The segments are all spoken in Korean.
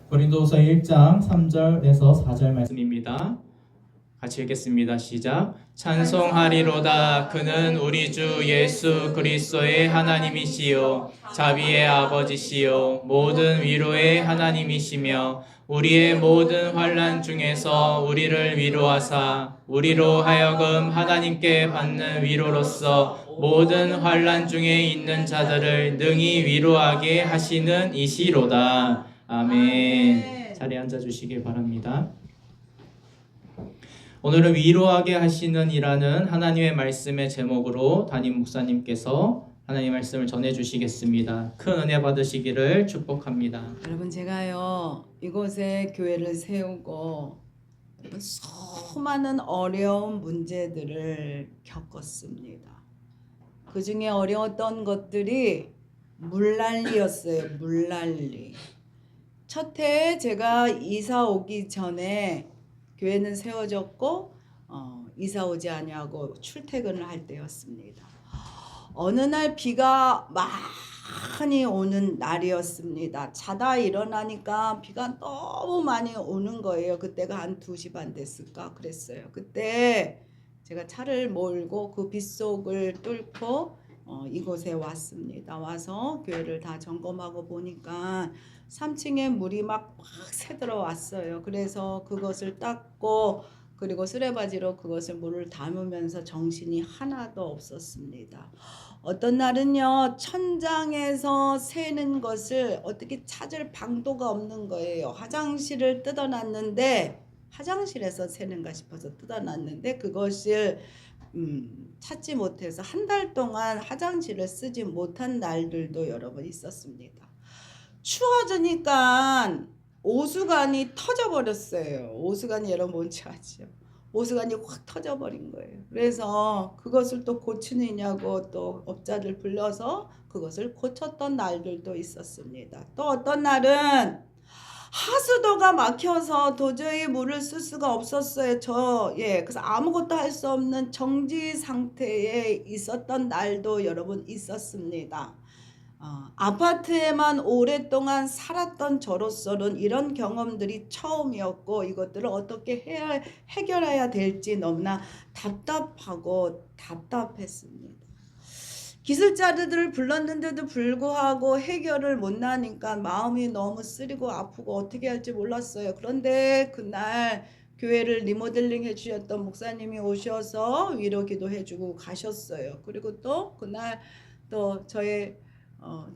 고린도서 1장 3절에서 4절 말씀입니다. 같이 읽겠습니다. 시작. 찬송하리로다. 그는 우리 주 예수 그리스도의 하나님이시요 자비의 아버지시요 모든 위로의 하나님이시며 우리의 모든 환난 중에서 우리를 위로하사 우리로 하여금 하나님께 받는 위로로서 모든 환난 중에 있는 자들을 능히 위로하게 하시는 이시로다. 아멘. 자리에 앉아 주시길 바랍니다. 오늘은 위로하게 하시는 이라는 하나님의 말씀의 제목으로 담임 목사님께서 하나님의 말씀을 전해 주시겠습니다. 큰 은혜 받으시기를 축복합니다. 여러분, 제가요 이곳에 교회를 세우고 수많은 어려운 문제들을 겪었습니다. 그 중에 어려웠던 것들이 물난리였어요. 물난리. 첫 해에 제가 이사 오기 전에 교회는 세워졌고 이사 오지 아니하고 출퇴근을 할 때였습니다. 어느 날 비가 많이 오는 날이었습니다. 자다 일어나니까 비가 너무 많이 오는 거예요. 그때가 한 2시 반 됐을까 그랬어요. 그때 제가 차를 몰고 그 빗속을 뚫고 이곳에 왔습니다. 와서 교회를 다 점검하고 보니까 3층에 물이 막 새들어왔어요. 그래서 그것을 닦고 그리고 쓰레바지로 그것을 물을 담으면서 정신이 하나도 없었습니다. 어떤 날은요 천장에서 새는 것을 어떻게 찾을 방도가 없는 거예요. 화장실을 뜯어놨는데 화장실에서 새는가 싶어서 뜯어놨는데 그것을 찾지 못해서 한 달 동안 화장실을 쓰지 못한 날들도 여러 번 있었습니다. 추워지니까 오수관이 터져버렸어요. 오수관이 여러분 뭔지 아죠? 오수관이 확 터져버린 거예요. 그래서 그것을 또 고치느냐고 또 업자를 불러서 그것을 고쳤던 날들도 있었습니다. 또 어떤 날은 하수도가 막혀서 도저히 물을 쓸 수가 없었어요. 그래서 아무것도 할 수 없는 정지 상태에 있었던 날도 여러분 있었습니다. 아파트에만 오랫동안 살았던 저로서는 이런 경험들이 처음이었고 이것들을 어떻게 해결해야 될지 너무나 답답하고 답답했습니다. 기술자들을 불렀는데도 불구하고 해결을 못하니까 마음이 너무 쓰리고 아프고 어떻게 할지 몰랐어요. 그런데 그날 교회를 리모델링 해주셨던 목사님이 오셔서 위로 기도해주고 가셨어요. 그리고 또 그날 또 저의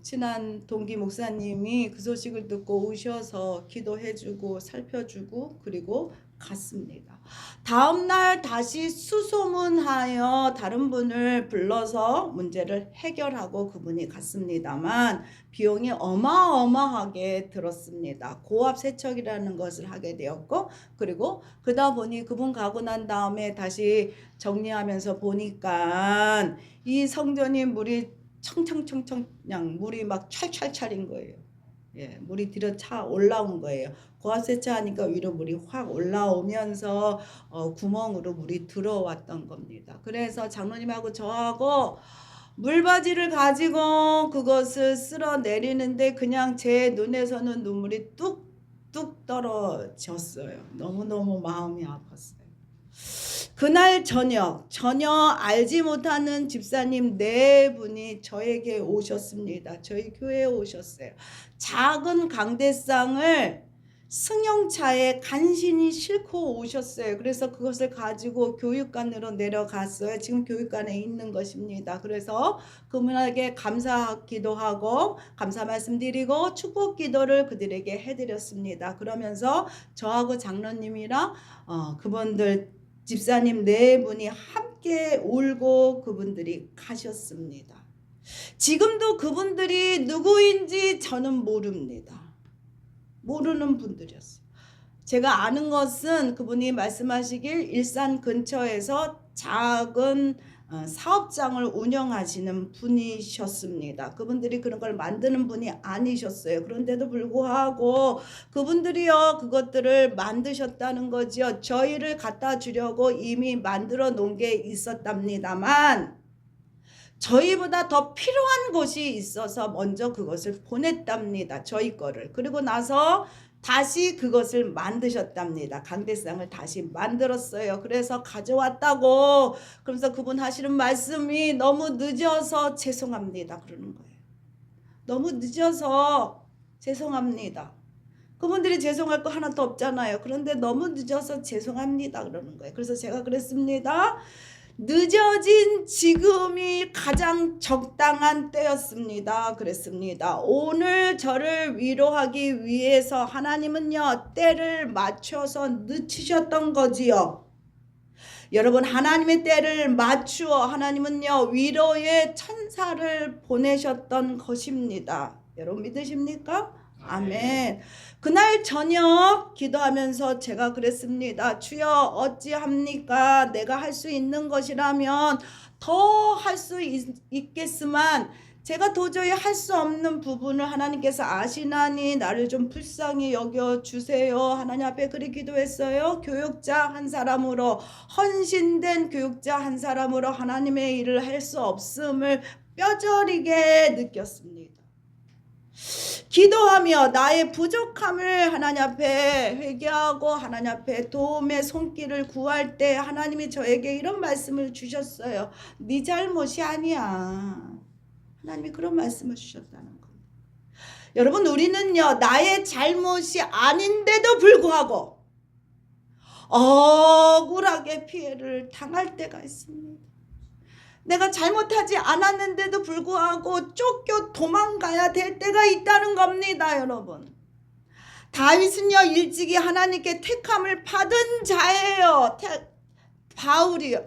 친한 동기 목사님이 그 소식을 듣고 오셔서 기도해주고 살펴주고 그리고 갔습니다. 다음날 다시 수소문하여 다른 분을 불러서 문제를 해결하고 그분이 갔습니다만 비용이 어마어마하게 들었습니다. 고압 세척이라는 것을 하게 되었고 그리고 그러다 보니 그분 가고 난 다음에 다시 정리하면서 보니까 이 성전이 물이 청청청청 그냥 물이 막 찰찰찰인 거예요. 물이 들어차 올라온 거예요. 고압 세차하니까 위로 물이 확 올라오면서 구멍으로 물이 들어왔던 겁니다. 그래서 장로님하고 저하고 물바지를 가지고 그것을 쓸어 내리는데 그냥 제 눈에서는 눈물이 뚝뚝 떨어졌어요. 너무너무 마음이 아팠어요. 그날 저녁 전혀 알지 못하는 집사님 4분이 저에게 오셨습니다. 저희 교회에 오셨어요. 작은 강대상을 승용차에 간신히 싣고 오셨어요. 그래서 그것을 가지고 교육관으로 내려갔어요. 지금 교육관에 있는 것입니다. 그래서 그분에게 감사기도 하고 감사 말씀드리고 축복 기도를 그들에게 해드렸습니다. 그러면서 저하고 장로님이랑 그분들 집사님 4분이 함께 울고 그분들이 가셨습니다. 지금도 그분들이 누구인지 저는 모릅니다. 모르는 분들이었어요. 제가 아는 것은 그분이 말씀하시길 일산 근처에서 작은 사업장을 운영하시는 분이셨습니다. 그분들이 그런 걸 만드는 분이 아니셨어요. 그런데도 불구하고 그분들이요 그것들을 만드셨다는 거죠. 저희를 갖다 주려고 이미 만들어 놓은 게 있었답니다만 저희보다 더 필요한 곳이 있어서 먼저 그것을 보냈답니다. 저희 거를. 그리고 나서 다시 그것을 만드셨답니다. 강대상을 다시 만들었어요. 그래서 가져왔다고. 그러면서 그분 하시는 말씀이 너무 늦어서 죄송합니다 그러는 거예요. 너무 늦어서 죄송합니다. 그분들이 죄송할 거 하나도 없잖아요. 그런데 너무 늦어서 죄송합니다 그러는 거예요. 그래서 제가 그랬습니다. 늦어진 지금이 가장 적당한 때였습니다. 그랬습니다. 오늘 저를 위로하기 위해서 하나님은요 때를 맞춰서 늦추셨던 거지요. 여러분, 하나님의 때를 맞추어 하나님은요 위로의 천사를 보내셨던 것입니다. 여러분 믿으십니까? 아멘. 그날 저녁 기도하면서 제가 그랬습니다. 주여 어찌합니까? 내가 할 수 있는 것이라면 더 할 수 있겠지만 제가 도저히 할 수 없는 부분을 하나님께서 아시나니 나를 좀 불쌍히 여겨주세요. 하나님 앞에 그리 기도했어요. 교육자 한 사람으로, 헌신된 교육자 한 사람으로 하나님의 일을 할 수 없음을 뼈저리게 느꼈습니다. 기도하며 나의 부족함을 하나님 앞에 회개하고 하나님 앞에 도움의 손길을 구할 때 하나님이 저에게 이런 말씀을 주셨어요. 네 잘못이 아니야. 하나님이 그런 말씀을 주셨다는 겁니다. 여러분, 우리는요 나의 잘못이 아닌데도 불구하고 억울하게 피해를 당할 때가 있습니다. 내가 잘못하지 않았는데도 불구하고 쫓겨 도망가야 될 때가 있다는 겁니다. 여러분, 다윗은요 일찍이 하나님께 택함을 받은 자예요.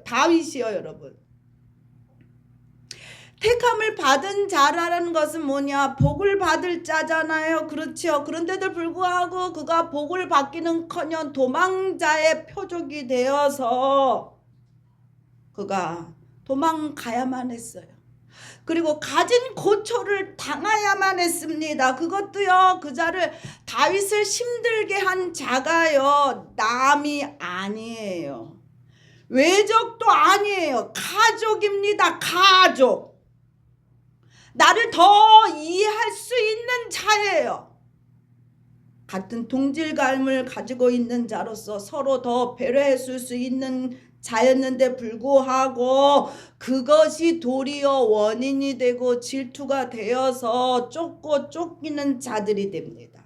다윗이요. 여러분, 택함을 받은 자라는 것은 뭐냐? 복을 받을 자잖아요. 그렇죠. 그런데도 불구하고 그가 복을 받기는커녕 도망자의 표적이 되어서 그가 도망가야만 했어요. 그리고 가진 고초를 당하야만 했습니다. 그것도요 그자를 다윗을 힘들게 한 자가요 남이 아니에요. 외적도 아니에요. 가족입니다. 가족. 나를 더 이해할 수 있는 자예요. 같은 동질감을 가지고 있는 자로서 서로 더 배려했을 수 있는 자였는데 불구하고 그것이 도리어 원인이 되고 질투가 되어서 쫓고 쫓기는 자들이 됩니다.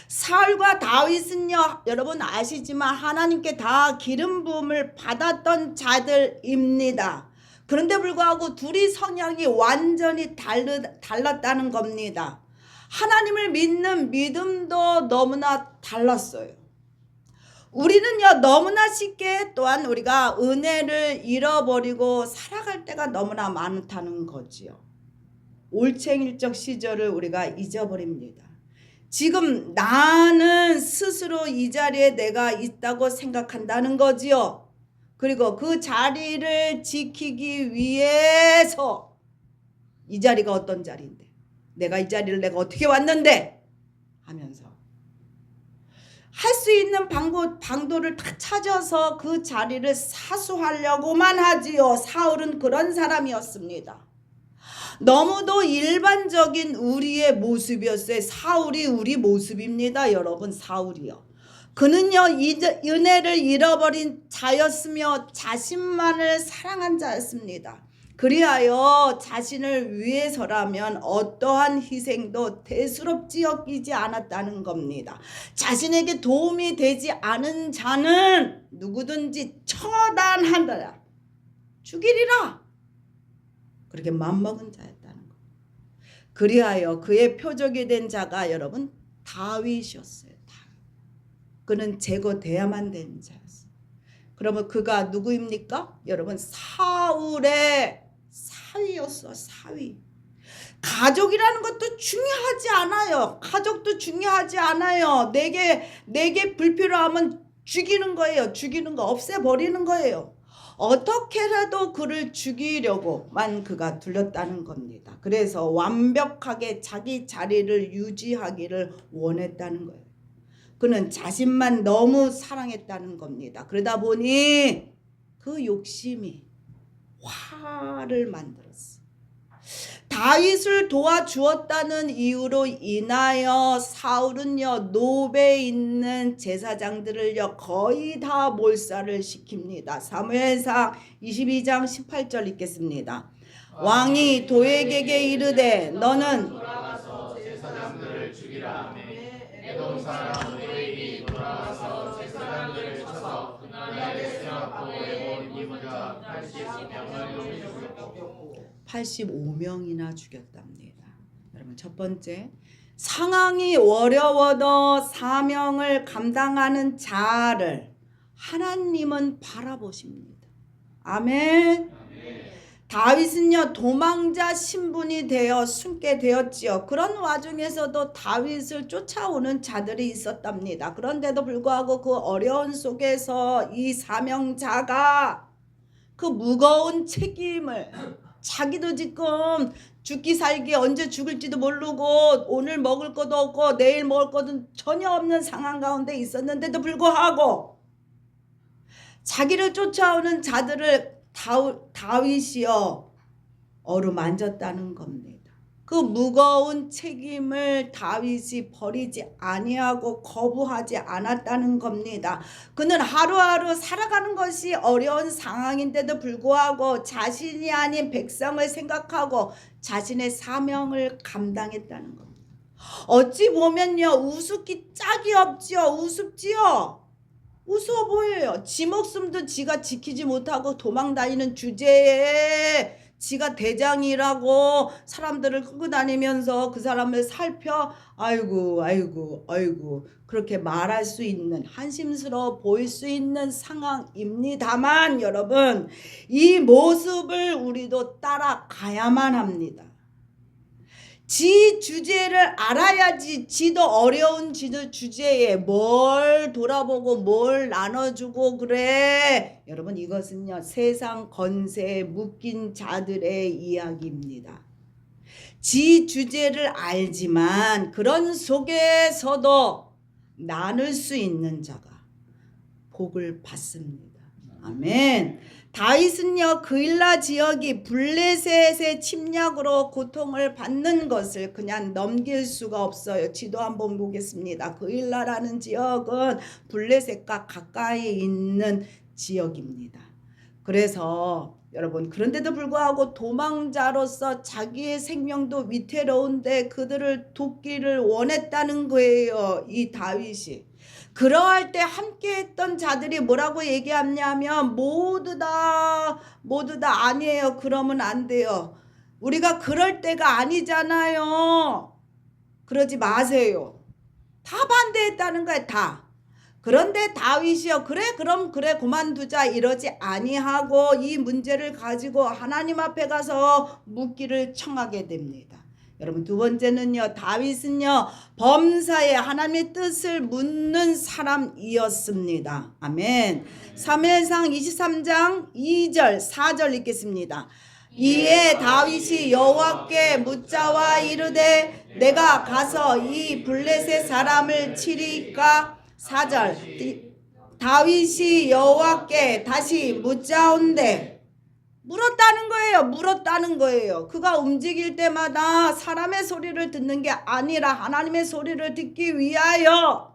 사울과 다윗은요 여러분 아시지만 하나님께 다 기름 부음을 받았던 자들입니다. 그런데 불구하고 둘이 성향이 완전히 달랐다는 겁니다. 하나님을 믿는 믿음도 너무나 달랐어요. 우리는요 너무나 쉽게 또한 우리가 은혜를 잃어버리고 살아갈 때가 너무나 많다는 거지요. 올챙일적 시절을 우리가 잊어버립니다. 지금 나는 스스로 이 자리에 내가 있다고 생각한다는 거지요. 그리고 그 자리를 지키기 위해서 이 자리가 어떤 자리인데 내가 이 자리를 내가 어떻게 왔는데 하면서 할 수 있는 방도를 다 찾아서 그 자리를 사수하려고만 하지요. 사울은 그런 사람이었습니다. 너무도 일반적인 우리의 모습이었어요. 사울이 우리 모습입니다. 여러분, 사울이요. 그는요 은혜를 잃어버린 자였으며 자신만을 사랑한 자였습니다. 그리하여 자신을 위해서라면 어떠한 희생도 대수롭지 여기지 않았다는 겁니다. 자신에게 도움이 되지 않은 자는 누구든지 처단한다. 죽이리라. 그렇게 맘먹은 자였다는 겁니다. 그리하여 그의 표적이 된 자가 여러분 다윗이었어요. 그는 제거돼야만 되는 자였어요. 그러면 그가 누구입니까? 여러분 사울의 사위였어. 사위. 가족이라는 것도 중요하지 않아요. 가족도 중요하지 않아요. 내게 불필요하면 죽이는 거예요. 죽이는 거 없애버리는 거예요. 어떻게라도 그를 죽이려고만 그가 둘렀다는 겁니다. 그래서 완벽하게 자기 자리를 유지하기를 원했다는 거예요. 그는 자신만 너무 사랑했다는 겁니다. 그러다 보니 그 욕심이 화를 만들었어. 다윗을 도와주었다는 이유로 인하여 사울은요 노베에 있는 제사장들을요 거의 다 몰살을 시킵니다. 사무엘상 22장 18절 읽겠습니다. 왕이 도액에게 이르되 너는 제사장들을 죽이라. 에돔 사람 도액이 돌아와서 제사장들을 쳐서 그날의 세마포에 온 이후자 85명을 죽였고 85명이나 죽였답니다. 여러분 첫 번째, 상황이 어려워도 사명을 감당하는 자를 하나님은 바라보십니다. 아멘. 다윗은요 도망자 신분이 되어 숨게 되었지요. 그런 와중에서도 다윗을 쫓아오는 자들이 있었답니다. 그런데도 불구하고 그 어려운 속에서 이 사명자가 그 무거운 책임을, 자기도 지금 죽기 살기 언제 죽을지도 모르고 오늘 먹을 것도 없고 내일 먹을 것도 전혀 없는 상황 가운데 있었는데도 불구하고 자기를 쫓아오는 자들을 다윗이요 어루만졌다는 겁니다. 그 무거운 책임을 다윗이 버리지 아니하고 거부하지 않았다는 겁니다. 그는 하루하루 살아가는 것이 어려운 상황인데도 불구하고 자신이 아닌 백성을 생각하고 자신의 사명을 감당했다는 겁니다. 어찌 보면요 우습기 짝이 없지요. 우습지요. 우스워 보여요. 지 목숨도 지가 지키지 못하고 도망다니는 주제에 지가 대장이라고 사람들을 끌고 다니면서 그 사람을 살펴 아이고 그렇게 말할 수 있는, 한심스러워 보일 수 있는 상황입니다만 여러분 이 모습을 우리도 따라가야만 합니다. 지 주제를 알아야지 지도 어려운 지도 주제에 뭘 돌아보고 뭘 나눠주고 그래. 여러분 이것은요 세상 건세에 묶인 자들의 이야기입니다. 지 주제를 알지만 그런 속에서도 나눌 수 있는 자가 복을 받습니다. 아멘. 다윗은요 그일라 지역이 블레셋의 침략으로 고통을 받는 것을 그냥 넘길 수가 없어요. 지도 한번 보겠습니다. 그일라라는 지역은 블레셋과 가까이 있는 지역입니다. 그래서 여러분 그런데도 불구하고 도망자로서 자기의 생명도 위태로운데 그들을 돕기를 원했다는 거예요. 이 다윗이. 그러할 때 함께했던 자들이 뭐라고 얘기하냐면 모두 다 아니에요. 그러면 안 돼요. 우리가 그럴 때가 아니잖아요. 그러지 마세요. 다 반대했다는 거예요. 다. 그런데 다윗이요 그럼 그만두자 이러지 아니하고 이 문제를 가지고 하나님 앞에 가서 묻기를 청하게 됩니다. 여러분 두 번째는요 다윗은요 범사에 하나님의 뜻을 묻는 사람이었습니다. 아멘. 사무엘상 23장 2절 4절 읽겠습니다. 이에 다윗이 여호와께 묻자와 이르되 내가 가서 이 블레셋 사람을 치리까. 4절 다윗이 여호와께 다시 묻자온대. 물었다는 거예요. 그가 움직일 때마다 사람의 소리를 듣는 게 아니라 하나님의 소리를 듣기 위하여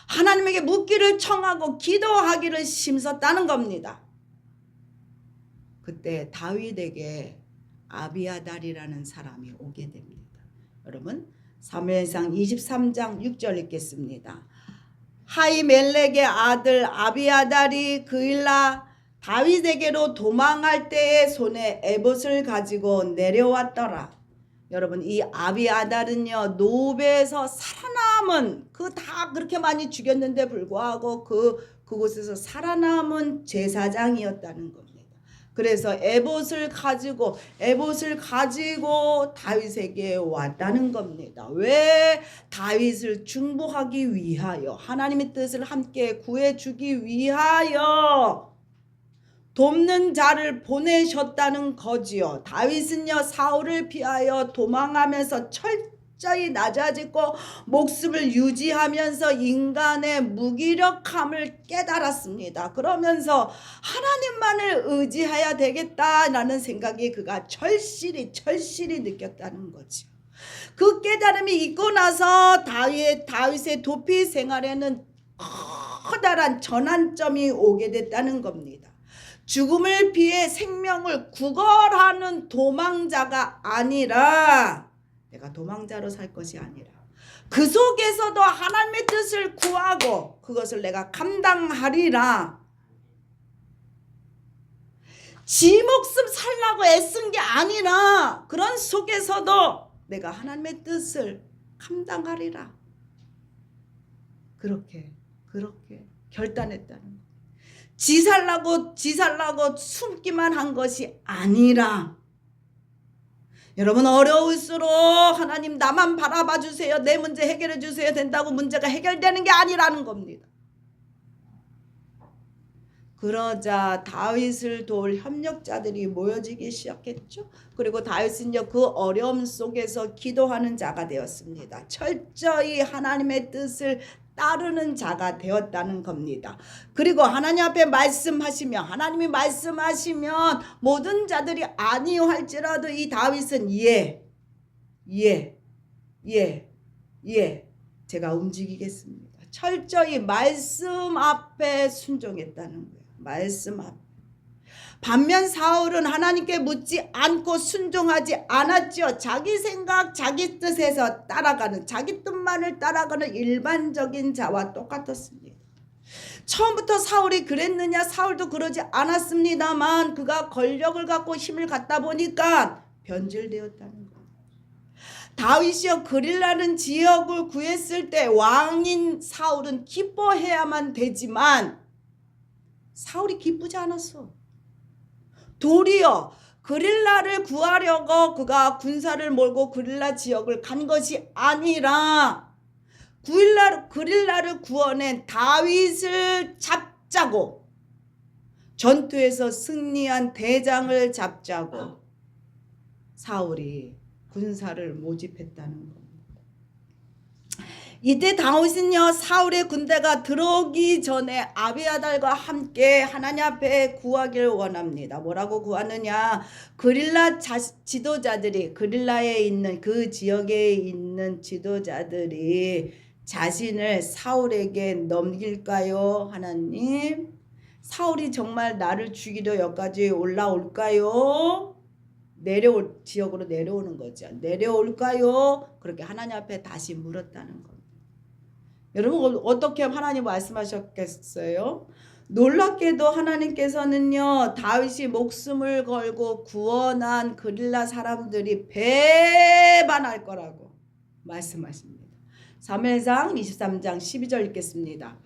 하나님에게 묻기를 청하고 기도하기를 힘썼다는 겁니다. 그때 다윗에게 아비아달이라는 사람이 오게 됩니다. 여러분 사무엘상 23장 6절 읽겠습니다. 하이멜렉의 아들 아비아달이 그일라 다윗에게로 도망할 때에 손에 에봇을 가지고 내려왔더라. 여러분 이 아비아달은요 노베에서 살아남은 다 그렇게 많이 죽였는데 불구하고 그곳에서 살아남은 제사장이었다는 겁니다. 그래서 에봇을 가지고 다윗에게 왔다는 겁니다. 왜? 다윗을 중보하기 위하여, 하나님의 뜻을 함께 구해주기 위하여 돕는 자를 보내셨다는 거지요. 다윗은요 사울을 피하여 도망하면서 철저히 낮아지고 목숨을 유지하면서 인간의 무기력함을 깨달았습니다. 그러면서 하나님만을 의지해야 되겠다라는 생각이 그가 절실히 느꼈다는 거죠. 그 깨달음이 있고 나서 다윗의 도피 생활에는 커다란 전환점이 오게 됐다는 겁니다. 죽음을 피해 생명을 구걸하는 도망자가 아니라, 내가 도망자로 살 것이 아니라 그 속에서도 하나님의 뜻을 구하고 그것을 내가 감당하리라. 지 목숨 살라고 애쓴 게 아니라 그런 속에서도 내가 하나님의 뜻을 감당하리라. 그렇게 결단했다는 거예요. 지 살라고 숨기만 한 것이 아니라, 여러분 어려울수록 하나님 나만 바라봐 주세요, 내 문제 해결해 주세요 된다고 문제가 해결되는 게 아니라는 겁니다. 그러자 다윗을 도울 협력자들이 모여지기 시작했죠. 그리고 다윗은요 그 어려움 속에서 기도하는 자가 되었습니다. 철저히 하나님의 뜻을 따르는 자가 되었다는 겁니다. 그리고 하나님 앞에 말씀하시면, 하나님이 말씀하시면 모든 자들이 아니요 할지라도 이 다윗은 제가 움직이겠습니다. 철저히 말씀 앞에 순종했다는 거예요. 말씀 앞에. 반면 사울은 하나님께 묻지 않고 순종하지 않았죠. 자기 생각, 자기 뜻에서 따라가는, 자기 뜻만을 따라가는 일반적인 자와 똑같았습니다. 처음부터 사울이 그랬느냐? 사울도 그러지 않았습니다만 그가 권력을 갖고 힘을 갖다 보니까 변질되었다는 거예요. 다윗이요 그릴라는 지역을 구했을 때 왕인 사울은 기뻐해야만 되지만 사울이 기쁘지 않았어. 도리어 그릴라를 구하려고 그가 군사를 몰고 그릴라 지역을 간 것이 아니라 그릴라를 구원한 다윗을 잡자고, 전투에서 승리한 대장을 잡자고 사울이 군사를 모집했다는 겁니다. 이때 다윗은요 사울의 군대가 들어오기 전에 아비아달과 함께 하나님 앞에 구하기를 원합니다. 뭐라고 구하느냐? 그릴라 지도자들이, 그릴라에 있는 그 지역에 있는 지도자들이 자신을 사울에게 넘길까요? 하나님, 사울이 정말 나를 죽이려 여기까지 올라올까요? 지역으로 내려오는 거죠. 내려올까요? 그렇게 하나님 앞에 다시 물었다는 겁니다. 여러분 어떻게 하나님 말씀하셨겠어요? 놀랍게도 하나님께서는요 다윗이 목숨을 걸고 구원한 그릴라 사람들이 배반할 거라고 말씀하십니다. 사무엘상 23장 12절 읽겠습니다.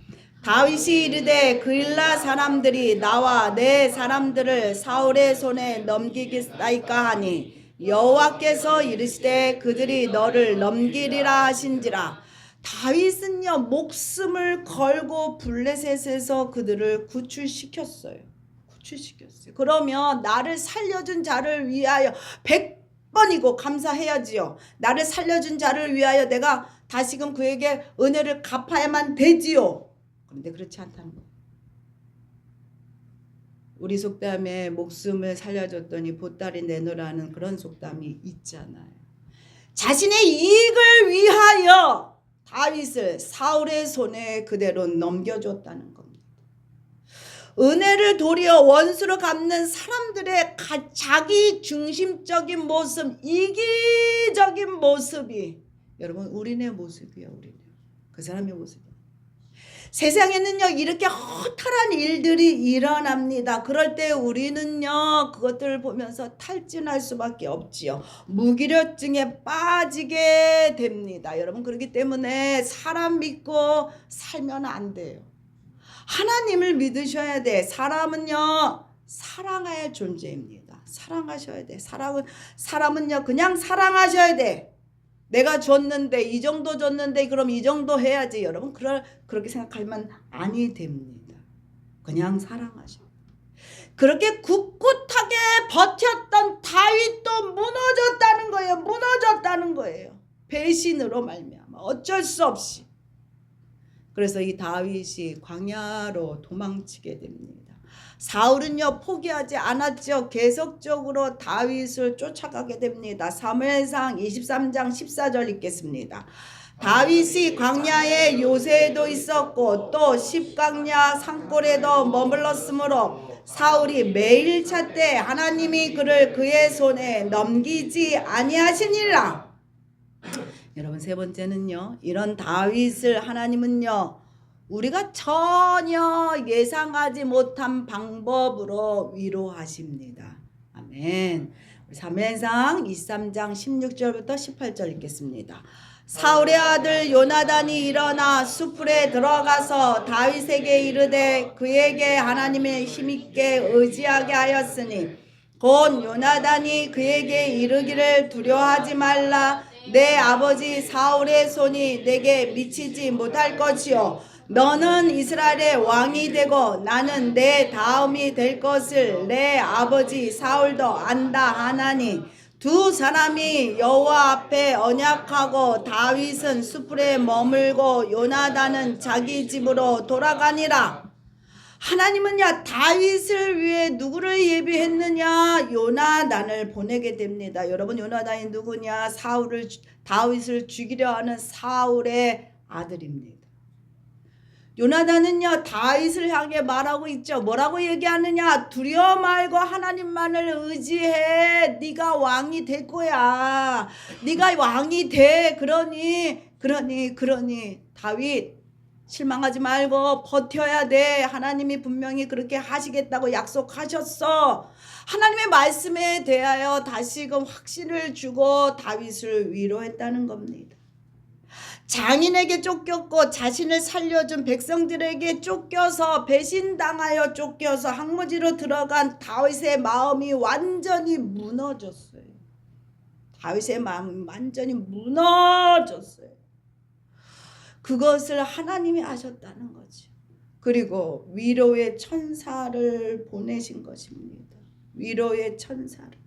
다윗이 이르되 그릴라 사람들이 나와 내 사람들을 사울의 손에 넘기겠나이까 하니 여호와께서 이르시되 그들이 너를 넘기리라 하신지라. 다윗은요 목숨을 걸고 블레셋에서 그들을 구출시켰어요. 그러면 나를 살려준 자를 위하여 100번이고 감사해야지요. 나를 살려준 자를 위하여 내가 다시금 그에게 은혜를 갚아야만 되지요. 그런데 그렇지 않다는 거예요. 우리 속담에 목숨을 살려줬더니 보따리 내놓으라는 그런 속담이 있잖아요. 자신의 이익을 위하여 다윗을 사울의 손에 그대로 넘겨줬다는 겁니다. 은혜를 도리어 원수로 갚는 사람들의 자기 중심적인 모습, 이기적인 모습이 여러분 우리네 모습이에요. 우리네. 그 사람의 모습이에요. 세상에는요 이렇게 허탈한 일들이 일어납니다. 그럴 때 우리는요 그것들을 보면서 탈진할 수밖에 없지요. 무기력증에 빠지게 됩니다. 여러분 그렇기 때문에 사람 믿고 살면 안 돼요. 하나님을 믿으셔야 돼. 사람은요 사랑할 존재입니다. 사랑하셔야 돼. 사람은요 그냥 사랑하셔야 돼. 내가 줬는데 이 정도 줬는데 그럼 이 정도 해야지. 여러분 그렇게 생각하면 아니 됩니다. 그냥 사랑하셔. 그렇게 꿋꿋하게 버텼던 다윗도 무너졌다는 거예요. 배신으로 말미암아 어쩔 수 없이. 그래서 이 다윗이 광야로 도망치게 됩니다. 사울은요 포기하지 않았죠. 계속적으로 다윗을 쫓아가게 됩니다. 사무엘상 23장 14절 읽겠습니다. 다윗이 광야에 요새에도 있었고 또 십광야 산골에도 머물렀으므로 사울이 매일 찾되 하나님이 그를 그의 손에 넘기지 아니하시니라. 여러분, 세 번째는요, 이런 다윗을 하나님은요 우리가 전혀 예상하지 못한 방법으로 위로하십니다. 아멘. 사무엘상 23장 16절부터 18절 읽겠습니다. 사울의 아들 요나단이 일어나 숲풀에 들어가서 다윗에게 이르되 그에게 하나님의 힘있게 의지하게 하였으니 곧 요나단이 그에게 이르기를 두려워하지 말라. 내 아버지 사울의 손이 내게 미치지 못할 것이요 너는 이스라엘의 왕이 되고 나는 내 다음이 될 것을 내 아버지 사울도 안다 하나니 두 사람이 여호와 앞에 언약하고 다윗은 숲풀에 머물고 요나단은 자기 집으로 돌아가니라. 하나님은요 다윗을 위해 누구를 예비했느냐? 요나단을 보내게 됩니다. 여러분, 요나단이 누구냐? 다윗을 죽이려 하는 사울의 아들입니다. 요나단은요 다윗을 향해 말하고 있죠. 뭐라고 얘기하느냐? 두려워 말고 하나님만을 의지해. 네가 왕이 될 거야. 네가 왕이 돼. 그러니 다윗 실망하지 말고 버텨야 돼. 하나님이 분명히 그렇게 하시겠다고 약속하셨어. 하나님의 말씀에 대하여 다시금 확신을 주고 다윗을 위로했다는 겁니다. 장인에게 쫓겼고 자신을 살려준 백성들에게 쫓겨서 배신당하여 쫓겨서 항무지로 들어간 다윗의 마음이 완전히 무너졌어요. 다윗의 마음이 완전히 무너졌어요. 그것을 하나님이 하셨다는 거죠. 그리고 위로의 천사를 보내신 것입니다. 위로의 천사를.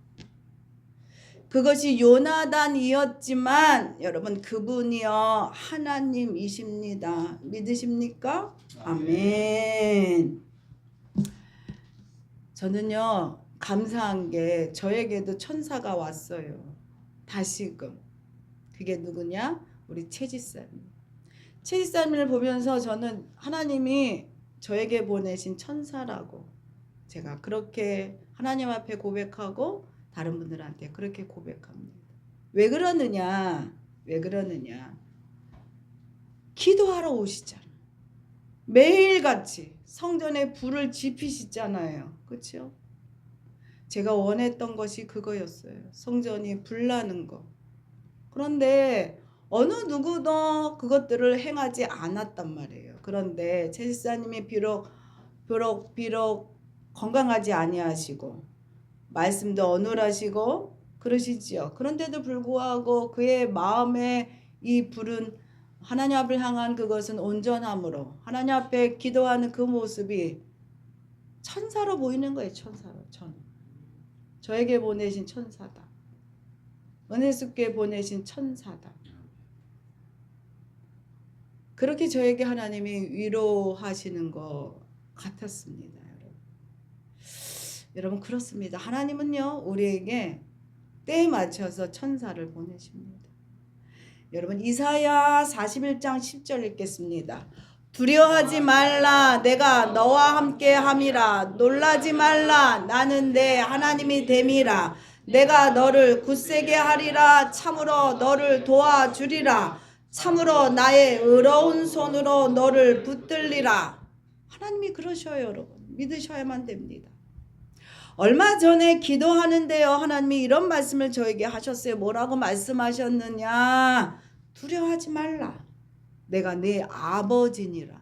그것이 요나단이었지만 여러분, 그분이요 하나님이십니다. 믿으십니까? 아멘. 저는요 감사한 게 저에게도 천사가 왔어요. 다시금. 그게 누구냐? 우리 최지사님. 최지사님을 보면서 저는 하나님이 저에게 보내신 천사라고 제가 그렇게 하나님 앞에 고백하고 다른 분들한테 그렇게 고백합니다. 왜 그러느냐? 기도하러 오시잖아. 매일같이 성전에 불을 지피시잖아요. 그렇죠? 제가 원했던 것이 그거였어요. 성전이 불나는 거. 그런데 어느 누구도 그것들을 행하지 않았단 말이에요. 그런데 제사님이 비록 건강하지 아니하시고 말씀도 어눌하시고 그러시지요. 그런데도 불구하고 그의 마음에 이 불은 하나님 앞을 향한 그것은 온전함으로 하나님 앞에 기도하는 그 모습이 천사로 보이는 거예요. 천사로. 저에게 보내신 천사다. 은혜숙께 보내신 천사다. 그렇게 저에게 하나님이 위로하시는 것 같았습니다. 여러분, 그렇습니다. 하나님은요 우리에게 때에 맞춰서 천사를 보내십니다. 여러분, 이사야 41장 10절 읽겠습니다. 두려워하지 말라. 내가 너와 함께 함이라. 놀라지 말라. 나는 내 하나님이 됨이라. 내가 너를 굳세게 하리라. 참으로 너를 도와주리라. 참으로 나의 의로운 손으로 너를 붙들리라. 하나님이 그러셔요. 여러분, 믿으셔야만 됩니다. 얼마 전에 기도하는데요 하나님이 이런 말씀을 저에게 하셨어요. 뭐라고 말씀하셨느냐? 두려워하지 말라. 내가 네 아버지니라.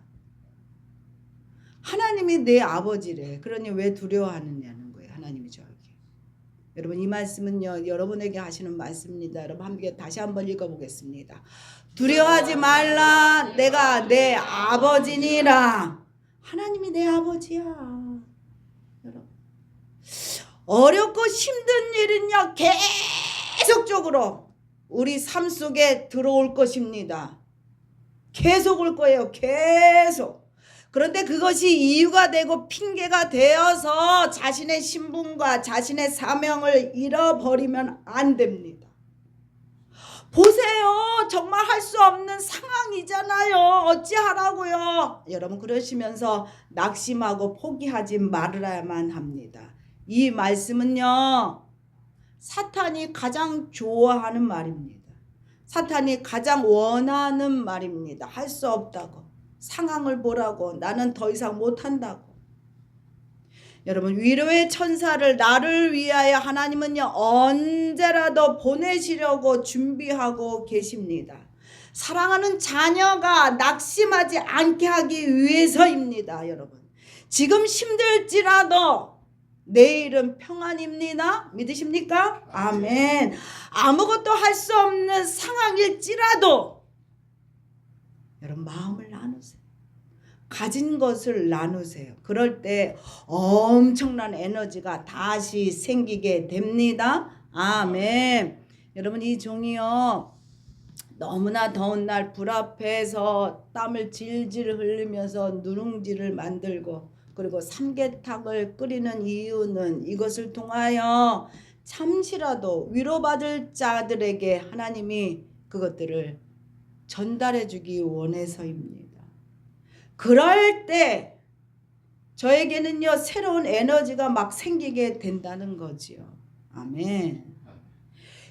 하나님이 내 아버지래. 그러니 왜 두려워하느냐는 거예요. 하나님이 저에게. 여러분, 이 말씀은요 여러분에게 하시는 말씀입니다. 여러분, 함께 다시 한번 읽어보겠습니다. 두려워하지 말라. 내가 내 아버지니라. 하나님이 내 아버지야. 여러분, 어렵고 힘든 일은요 계속적으로 우리 삶 속에 들어올 것입니다. 계속 올 거예요. 계속. 그런데 그것이 이유가 되고 핑계가 되어서 자신의 신분과 자신의 사명을 잃어버리면 안 됩니다. 보세요. 정말 할 수 없는 상황이잖아요. 어찌하라고요. 여러분 그러시면서 낙심하고 포기하지 말아야만 합니다. 이 말씀은요. 사탄이 가장 좋아하는 말입니다. 사탄이 가장 원하는 말입니다. 할 수 없다고. 상황을 보라고. 나는 더 이상 못한다고. 여러분 위로의 천사를 나를 위하여 하나님은요 언제라도 보내시려고 준비하고 계십니다. 사랑하는 자녀가 낙심하지 않게 하기 위해서입니다. 여러분 지금 힘들지라도 내일은 평안입니다. 믿으십니까? 아멘. 아무것도 할 수 없는 상황일지라도 여러분 마음을 나누세요. 가진 것을 나누세요. 그럴 때 엄청난 에너지가 다시 생기게 됩니다. 아멘. 여러분 이 종이요 너무나 더운 날 불 앞에서 땀을 질질 흘리면서 누룽지를 만들고 그리고 삼계탕을 끓이는 이유는 이것을 통하여 잠시라도 위로받을 자들에게 하나님이 그것들을 전달해 주기 원해서입니다. 그럴 때 저에게는요 새로운 에너지가 막 생기게 된다는 거지요. 아멘.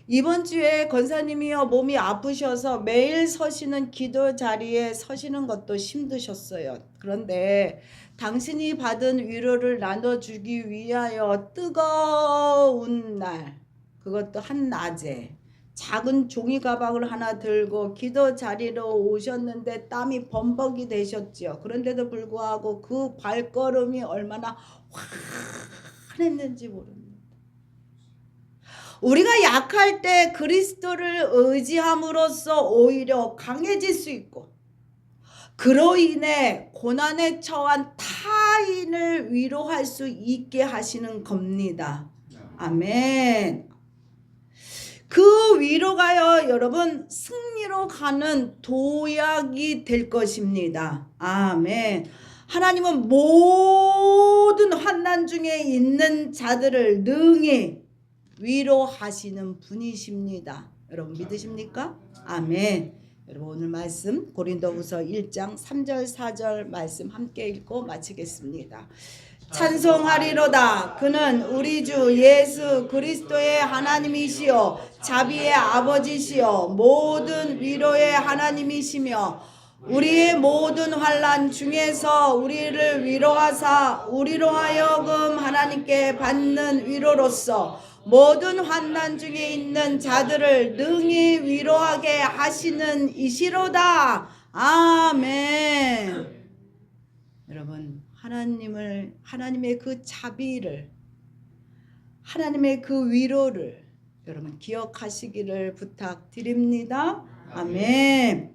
이번 주에 권사님이요 몸이 아프셔서 매일 서시는 기도 자리에 서시는 것도 힘드셨어요. 그런데 당신이 받은 위로를 나눠주기 위하여 뜨거운 날 그것도 한낮에 작은 종이 가방을 하나 들고 기도 자리로 오셨는데 땀이 범벅이 되셨지요. 그런데도 불구하고 그 발걸음이 얼마나 환했는지 모릅니다. 우리가 약할 때 그리스도를 의지함으로써 오히려 강해질 수 있고 그로 인해 고난에 처한 타인을 위로할 수 있게 하시는 겁니다. 아멘. 그 위로가요 여러분 승리로 가는 도약이 될 것입니다. 아멘. 하나님은 모든 환난 중에 있는 자들을 능히 위로하시는 분이십니다. 여러분 믿으십니까? 아멘. 여러분 오늘 말씀 고린도후서 1장 3절 4절 말씀 함께 읽고 마치겠습니다. 찬송하리로다. 그는 우리 주 예수 그리스도의 하나님이시요 자비의 아버지시요 모든 위로의 하나님이시며 우리의 모든 환난 중에서 우리를 위로하사 우리로 하여금 하나님께 받는 위로로서 모든 환난 중에 있는 자들을 능히 위로하게 하시는 이시로다. 아멘. 여러분 하나님의 그 자비를 하나님의 그 위로를 여러분 기억하시기를 부탁드립니다. 아멘.